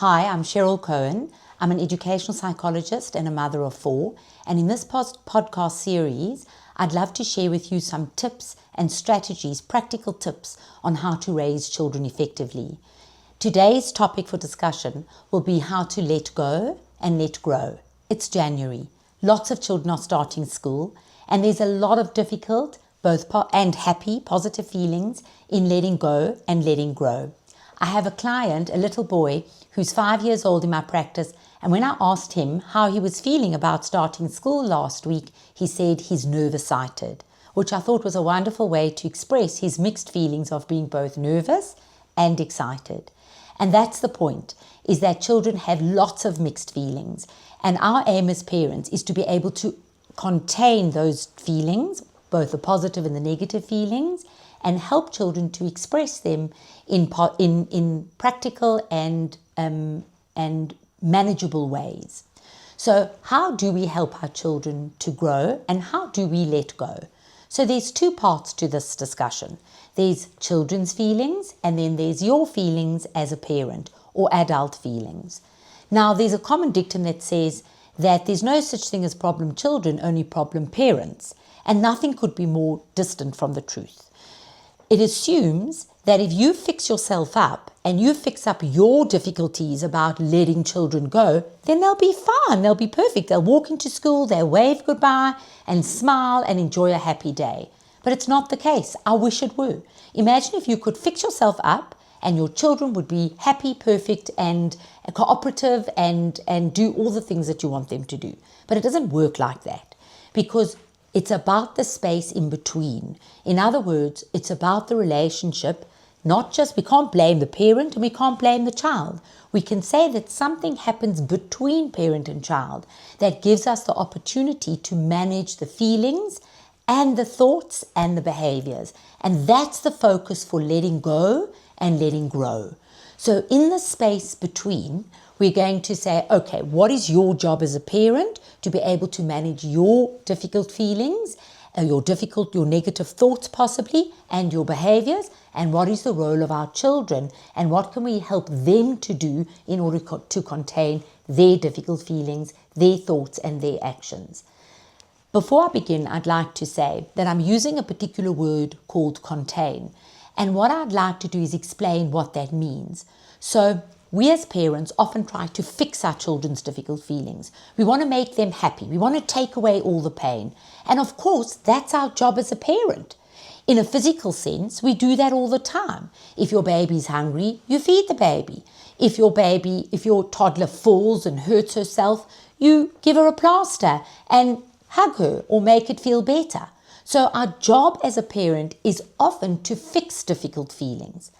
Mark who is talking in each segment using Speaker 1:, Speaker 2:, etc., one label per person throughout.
Speaker 1: Hi, I'm Cheryl Cohen. I'm an educational psychologist and a mother of 4. And in this podcast series, I'd love to share with you some tips and strategies, practical tips on how to raise children effectively. Today's topic for discussion will be how to let go and let grow. It's January. Lots of children are starting school, and there's a lot of difficult, and happy, positive feelings in letting go and letting grow. I have a client, a little boy, who's 5 years old in my practice, and when I asked him how he was feeling about starting school last week, he said he's nervous-sighted, which I thought was a wonderful way to express his mixed feelings of being both nervous and excited. And that's the point, is that children have lots of mixed feelings, and our aim as parents is to be able to contain those feelings, both the positive and the negative feelings, and help children to express them in practical and manageable ways. So how do we help our children to grow, and how do we let go? So there's 2 parts to this discussion. There's children's feelings, and then there's your feelings as a parent, or adult feelings. Now, there's a common dictum that says that there's no such thing as problem children, only problem parents, and nothing could be more distant from the truth. It assumes that if you fix yourself up and you fix up your difficulties about letting children go, then they'll be fine, they'll be perfect. They'll walk into school, they'll wave goodbye and smile and enjoy a happy day. But it's not the case. I wish it were. Imagine if you could fix yourself up and your children would be happy, perfect and cooperative and do all the things that you want them to do. But it doesn't work like that, because it's about the space in between. In other words, it's about the relationship, not just, we can't blame the parent and we can't blame the child. We can say that something happens between parent and child that gives us the opportunity to manage the feelings and the thoughts and the behaviors. And that's the focus for letting go and letting grow. So in the space between, we're going to say, okay, what is your job as a parent to be able to manage your difficult feelings, your negative thoughts possibly, and your behaviors, and what is the role of our children, and what can we help them to do in order to contain their difficult feelings, their thoughts, and their actions. Before I begin, I'd like to say that I'm using a particular word called contain, and what I'd like to do is explain what that means. So we as parents often try to fix our children's difficult feelings. We want to make them happy. We want to take away all the pain. And of course, that's our job as a parent. In a physical sense, we do that all the time. If your baby's hungry, you feed the baby. If your toddler falls and hurts herself, you give her a plaster and hug her or make it feel better. So our job as a parent is often to fix difficult feelings.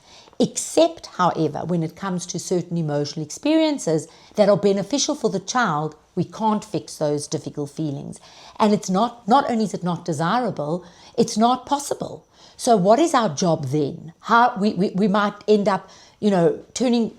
Speaker 1: Except, however, when it comes to certain emotional experiences that are beneficial for the child, we can't fix those difficult feelings. And it's not only is it not desirable, it's not possible. So what is our job then? How we might end up, doing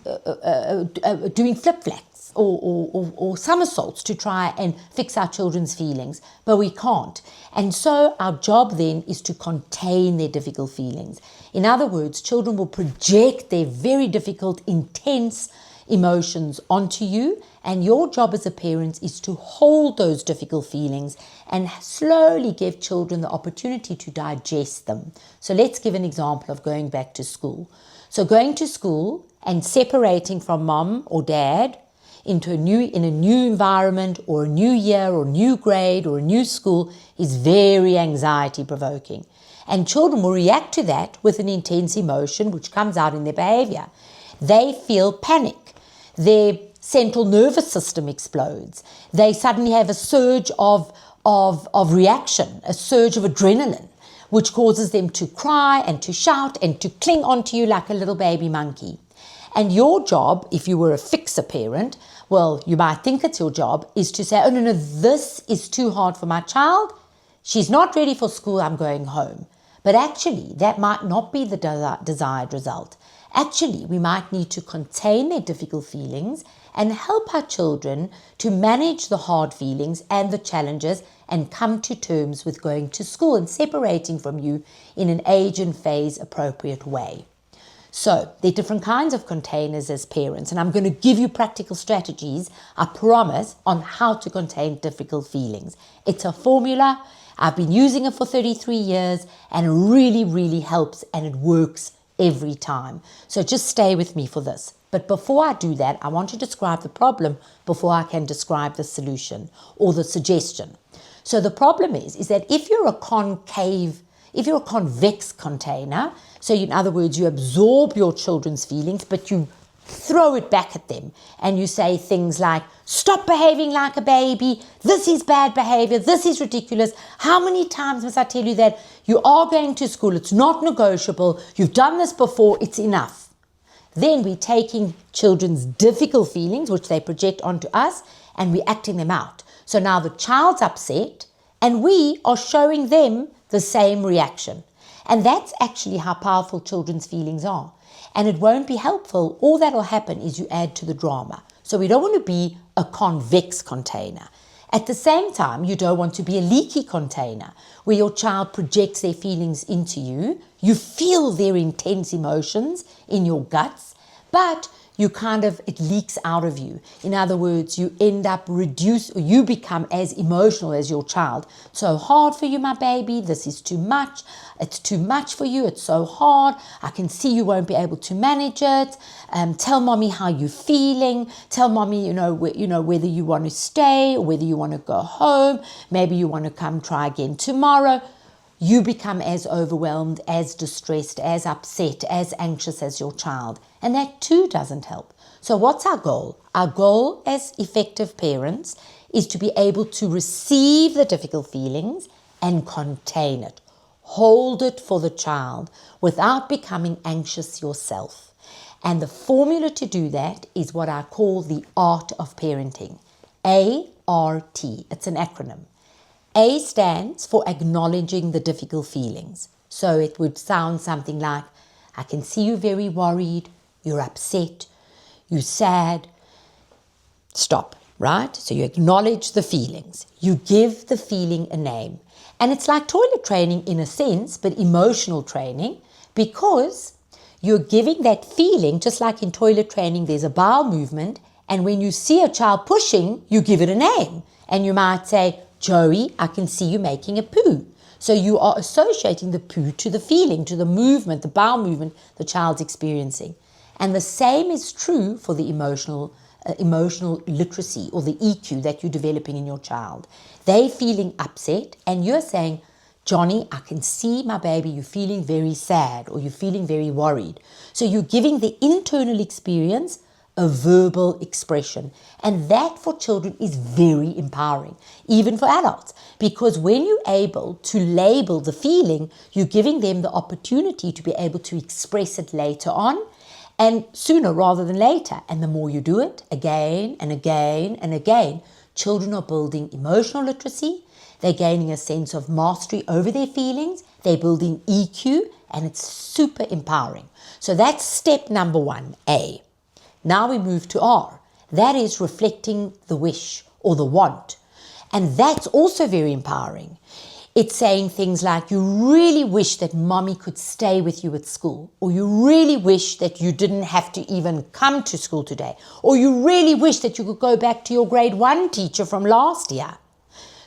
Speaker 1: flip-flats or somersaults to try and fix our children's feelings, but we can't. And so our job then is to contain their difficult feelings. In other words, children will project their very difficult, intense emotions onto you, and your job as a parent is to hold those difficult feelings and slowly give children the opportunity to digest them. So let's give an example of going back to school. So going to school and separating from mom or dad in a new environment or a new year or new grade or a new school is very anxiety provoking. And children will react to that with an intense emotion which comes out in their behavior. They feel panic. Their central nervous system explodes. They suddenly have a surge of reaction, a surge of adrenaline, which causes them to cry and to shout and to cling onto you like a little baby monkey. And your job, if you were a fixer parent, well, you might think it's your job, is to say, oh, no, this is too hard for my child. She's not ready for school, I'm going home. But actually, that might not be the desired result. Actually, we might need to contain their difficult feelings and help our children to manage the hard feelings and the challenges and come to terms with going to school and separating from you in an age and phase appropriate way. So there are different kinds of containers as parents, and I'm going to give you practical strategies, I promise, on how to contain difficult feelings. It's a formula. I've been using it for 33 years, and it really, really helps, and it works every time. So just stay with me for this. But before I do that, I want to describe the problem before I can describe the solution or the suggestion. So the problem is that if you're a convex container, so in other words, you absorb your children's feelings, but you throw it back at them and you say things like, stop behaving like a baby, this is bad behavior, this is ridiculous, how many times must I tell you that you are going to school, it's not negotiable, you've done this before, it's enough. Then we're taking children's difficult feelings, which they project onto us, and we're acting them out. So now the child's upset and we are showing them the same reaction. And that's actually how powerful children's feelings are. And it won't be helpful. All that will happen is you add to the drama. So we don't want to be a convex container. At the same time, you don't want to be a leaky container where your child projects their feelings into you. You feel their intense emotions in your guts, but it leaks out of you. In other words, you end up you become as emotional as your child. So hard for you, my baby. This is too much. It's too much for you. It's so hard. I can see you won't be able to manage it. Tell mommy how you're feeling. Tell mommy, whether you want to stay or whether you want to go home. Maybe you want to come try again tomorrow. You become as overwhelmed, as distressed, as upset, as anxious as your child. And that too doesn't help. So what's our goal? Our goal as effective parents is to be able to receive the difficult feelings and contain it. Hold it for the child without becoming anxious yourself. And the formula to do that is what I call the art of parenting. A.R.T. It's an acronym. A stands for acknowledging the difficult feelings. So it would sound something like, I can see you very worried, you're upset, you're sad. Stop, right? So you acknowledge the feelings. You give the feeling a name. And it's like toilet training in a sense, but emotional training, because you're giving that feeling, just like in toilet training, there's a bowel movement. And when you see a child pushing, you give it a name. And you might say, Joey, I can see you making a poo. So you are associating the poo to the feeling, to the movement, the bowel movement the child's experiencing. And the same is true for the emotional literacy or the EQ that you're developing in your child. They're feeling upset and you're saying, Johnny, I can see, my baby, you're feeling very sad or you're feeling very worried. So you're giving the internal experience a verbal expression. And that for children is very empowering, even for adults, because when you're able to label the feeling, you're giving them the opportunity to be able to express it later on and sooner rather than later. And the more you do it again and again and again, children are building emotional literacy. They're gaining a sense of mastery over their feelings. They're building EQ, and it's super empowering. So that's step number 1, A. Now we move to R. That is reflecting the wish or the want. And that's also very empowering. It's saying things like, you really wish that mommy could stay with you at school, or you really wish that you didn't have to even come to school today, or you really wish that you could go back to your grade 1 teacher from last year.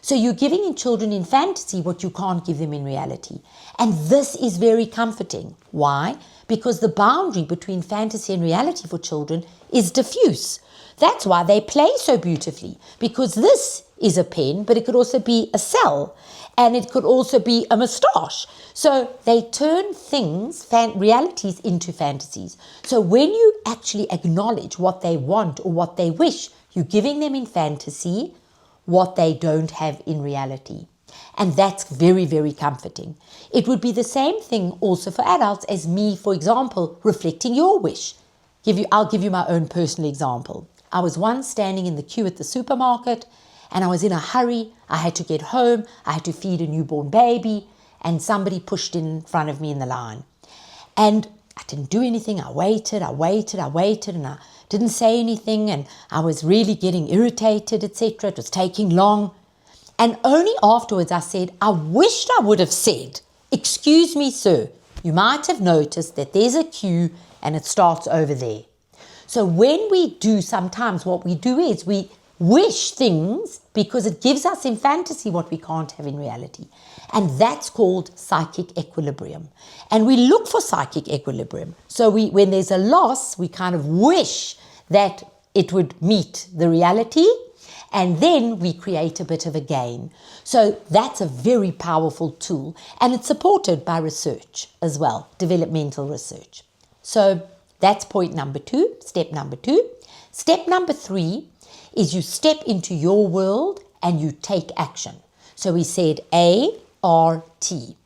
Speaker 1: So you're giving in children in fantasy what you can't give them in reality. And this is very comforting. Why? Because the boundary between fantasy and reality for children is diffuse. That's why they play so beautifully, because this is a pen, but it could also be a cell, and it could also be a moustache. So they turn things, realities, into fantasies. So when you actually acknowledge what they want or what they wish, you're giving them in fantasy what they don't have in reality. And that's very, very comforting. It would be the same thing also for adults as me, for example, reflecting your wish. I'll give you my own personal example. I was once standing in the queue at the supermarket and I was in a hurry. I had to get home. I had to feed a newborn baby and somebody pushed in front of me in the line. And I didn't do anything. I waited and I didn't say anything and I was really getting irritated, etc. It was taking long. And only afterwards I said, I wished I would have said, excuse me, sir, you might have noticed that there's a queue and it starts over there. So when we do, sometimes what we do is we wish things because it gives us in fantasy what we can't have in reality. And that's called psychic equilibrium. And we look for psychic equilibrium. So when there's a loss, we kind of wish that it would meet the reality, and then we create a bit of a gain. So that's a very powerful tool, and it's supported by research as well, developmental research. So that's point number 2, step number 2. Step number 3 is you step into your world and you take action. So we said A.R.T.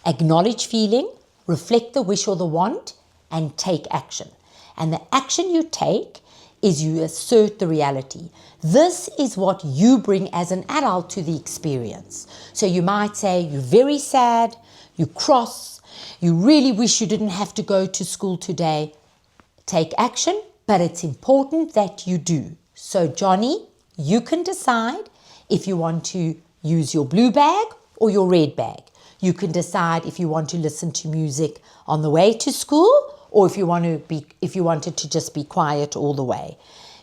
Speaker 1: Acknowledge feeling, reflect the wish or the want, and take action. And the action you take is you assert the reality. This is what you bring as an adult to the experience. So you might say you're very sad, you're cross, you really wish you didn't have to go to school today. Take action, but it's important that you do. So Johnny, you can decide if you want to use your blue bag or your red bag. You can decide if you want to listen to music on the way to school, or if you wanted to just be quiet all the way.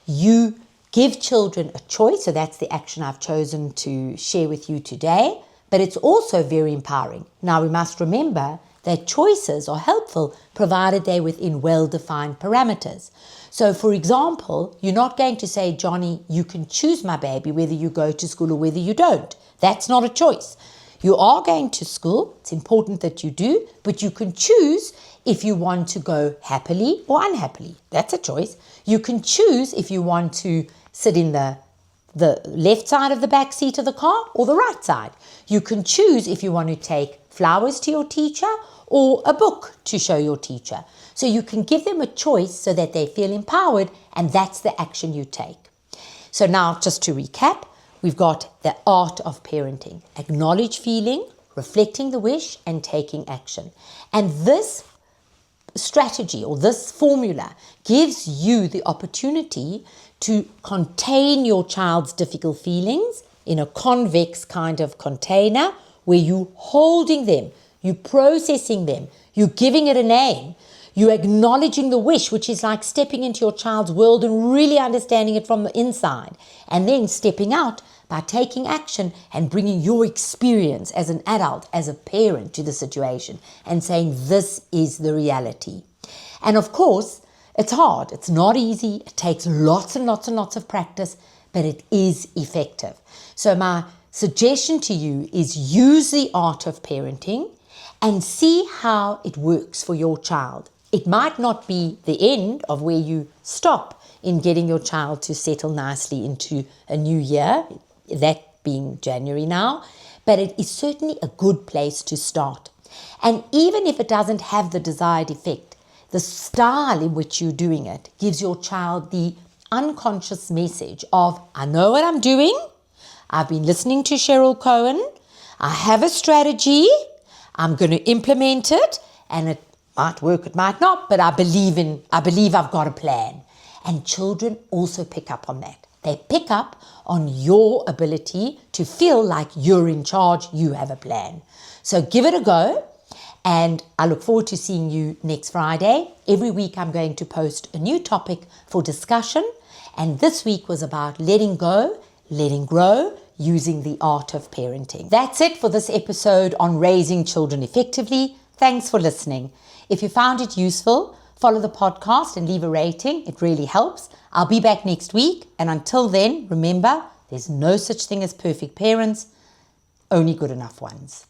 Speaker 1: You give children a choice, so that's the action I've chosen to share with you today, but it's also very empowering. Now we must remember that choices are helpful provided they're within well-defined parameters. So for example, you're not going to say, Johnny, you can choose, my baby, whether you go to school or whether you don't. That's not a choice. You are going to school, it's important that you do, but you can choose if you want to go happily or unhappily. That's a choice. You can choose if you want to sit in the left side of the back seat of the car or the right side. You can choose if you want to take flowers to your teacher or a book to show your teacher. So you can give them a choice so that they feel empowered, and that's the action you take. So now, just to recap, we've got the art of parenting. Acknowledge feeling, reflecting the wish, and taking action. And this strategy or this formula gives you the opportunity to contain your child's difficult feelings in a convex kind of container where you're holding them, you're processing them, you're giving it a name, you're acknowledging the wish, which is like stepping into your child's world and really understanding it from the inside, and then stepping out by taking action and bringing your experience as an adult, as a parent to the situation and saying, this is the reality. And of course, it's hard. It's not easy. It takes lots and lots and lots of practice, but it is effective. So my suggestion to you is use the art of parenting and see how it works for your child. It might not be the end of where you stop in getting your child to settle nicely into a new year, that being January now, but it is certainly a good place to start. And even if it doesn't have the desired effect, the style in which you're doing it gives your child the unconscious message of, I know what I'm doing, I've been listening to Cheryl Cohen, I have a strategy, I'm going to implement it, and it might work, it might not, but I believe I've got a plan. And children also pick up on that. They pick up on your ability to feel like you're in charge, you have a plan. So give it a go, and I look forward to seeing you next Friday. Every week I'm going to post a new topic for discussion, and this week was about letting go, letting grow, using the art of parenting. That's it for this episode on raising children effectively. Thanks for listening. If you found it useful, follow the podcast and leave a rating. It really helps. I'll be back next week. And until then, remember, there's no such thing as perfect parents, only good enough ones.